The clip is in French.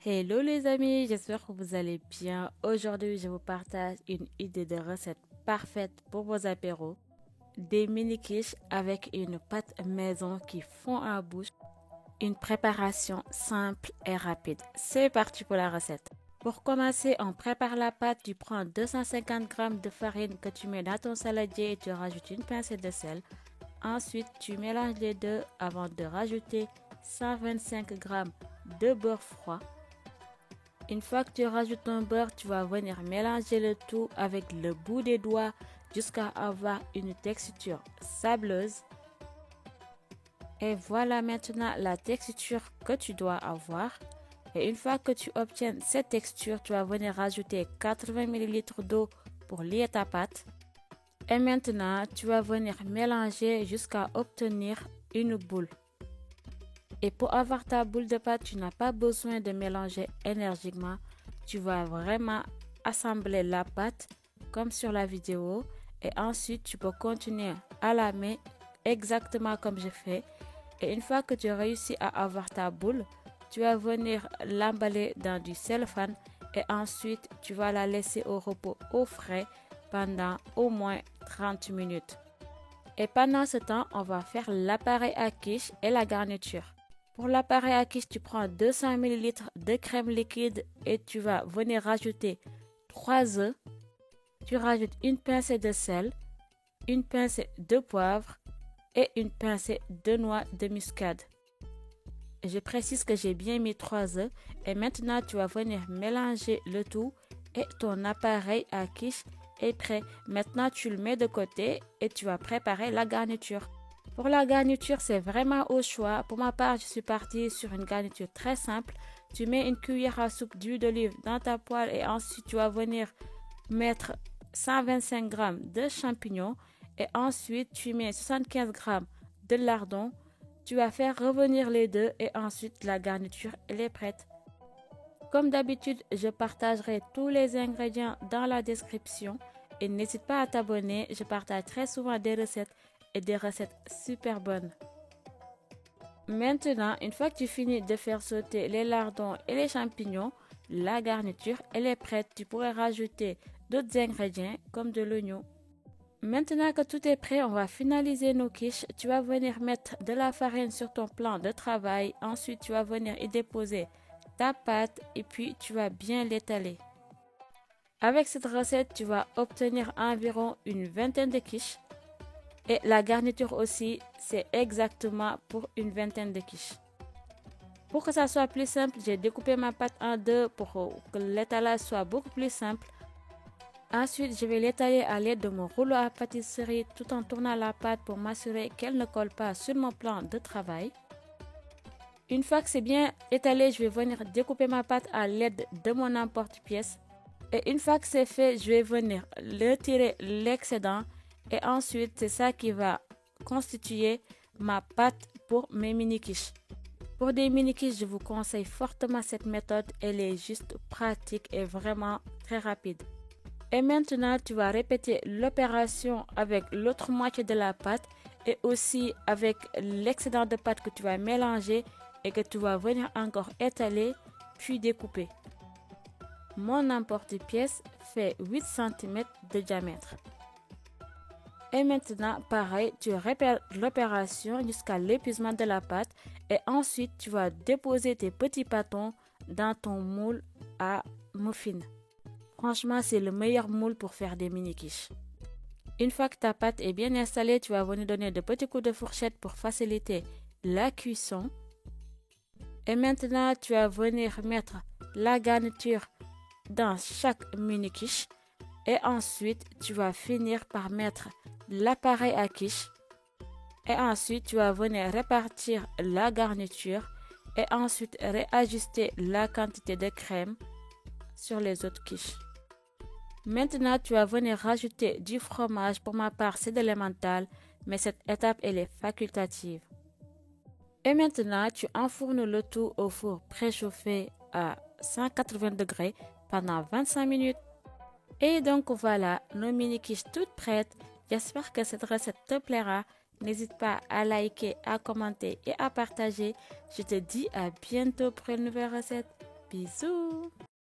Hello les amis, j'espère que vous allez bien. Aujourd'hui, je vous partage une idée de recette parfaite pour vos apéros. Des mini quiches avec une pâte maison qui fond en bouche. Une préparation simple et rapide. C'est parti pour la recette. Pour commencer, on prépare la pâte. Tu prends 250 g de farine que tu mets dans ton saladier et tu rajoutes une pincée de sel. Ensuite, tu mélanges les deux avant de rajouter 125 g de beurre froid. Une fois que tu rajoutes ton beurre, tu vas venir mélanger le tout avec le bout des doigts jusqu'à avoir une texture sableuse. Et voilà maintenant la texture que tu dois avoir. Et une fois que tu obtiens cette texture, tu vas venir rajouter 80 ml d'eau pour lier ta pâte. Et maintenant, tu vas venir mélanger jusqu'à obtenir une boule. Et pour avoir ta boule de pâte, tu n'as pas besoin de mélanger énergiquement. Tu vas vraiment assembler la pâte comme sur la vidéo. Et ensuite, tu peux continuer à la main exactement comme j'ai fait. Et une fois que tu réussis à avoir ta boule, tu vas venir l'emballer dans du cellophane. Et ensuite, tu vas la laisser au repos au frais pendant au moins 30 minutes. Et pendant ce temps, on va faire l'appareil à quiche et la garniture. Pour l'appareil à quiche, tu prends 200 ml de crème liquide et tu vas venir rajouter 3 œufs. Tu rajoutes une pincée de sel, une pincée de poivre et une pincée de noix de muscade. Je précise que j'ai bien mis 3 œufs et maintenant tu vas venir mélanger le tout et ton appareil à quiche est prêt. Maintenant tu le mets de côté et tu vas préparer la garniture. Pour la garniture, c'est vraiment au choix. Pour ma part, je suis partie sur une garniture très simple. Tu mets une cuillère à soupe d'huile d'olive dans ta poêle et ensuite tu vas venir mettre 125 g de champignons et ensuite tu mets 75 g de lardons. Tu vas faire revenir les deux et ensuite la garniture elle est prête. Comme d'habitude, je partagerai tous les ingrédients dans la description et n'hésite pas à t'abonner. Je partage très souvent des recettes et des recettes super bonnes. Maintenant, une fois que tu finis de faire sauter les lardons et les champignons, la garniture elle est prête. Tu pourrais rajouter d'autres ingrédients comme de l'oignon. Maintenant que tout est prêt, on va finaliser nos quiches. Tu vas venir mettre de la farine sur ton plan de travail. Ensuite, tu vas venir y déposer ta pâte et puis tu vas bien l'étaler. Avec cette recette, tu vas obtenir environ une vingtaine de quiches. Et la garniture aussi, c'est exactement pour une vingtaine de quiches. Pour que ça soit plus simple, j'ai découpé ma pâte en deux pour que l'étalage soit beaucoup plus simple. Ensuite, je vais l'étaler à l'aide de mon rouleau à pâtisserie tout en tournant la pâte pour m'assurer qu'elle ne colle pas sur mon plan de travail. Une fois que c'est bien étalé, je vais venir découper ma pâte à l'aide de mon emporte-pièce. Et une fois que c'est fait, je vais venir retirer l'excédent. Et ensuite, c'est ça qui va constituer ma pâte pour mes mini quiches. Pour des mini quiches, je vous conseille fortement cette méthode. Elle est juste pratique et vraiment très rapide. Et maintenant, tu vas répéter l'opération avec l'autre moitié de la pâte et aussi avec l'excédent de pâte que tu vas mélanger et que tu vas venir encore étaler puis découper. Mon emporte-pièce fait 8 cm de diamètre. Et maintenant, pareil, tu répètes l'opération jusqu'à l'épuisement de la pâte et ensuite tu vas déposer tes petits pâtons dans ton moule à muffins. Franchement, c'est le meilleur moule pour faire des mini quiches. Une fois que ta pâte est bien installée, tu vas venir donner de petits coups de fourchette pour faciliter la cuisson. Et maintenant, tu vas venir mettre la garniture dans chaque mini quiche. Et ensuite, tu vas finir par mettre l'appareil à quiche. Et ensuite, tu vas venir répartir la garniture. Et ensuite, réajuster la quantité de crème sur les autres quiches. Maintenant, tu vas venir rajouter du fromage. Pour ma part, c'est de l'emmental, mais cette étape, elle est facultative. Et maintenant, tu enfournes le tout au four préchauffé à 180 degrés pendant 25 minutes. Et donc voilà, nos mini quiches toutes prêtes. J'espère que cette recette te plaira. N'hésite pas à liker, à commenter et à partager. Je te dis à bientôt pour une nouvelle recette. Bisous!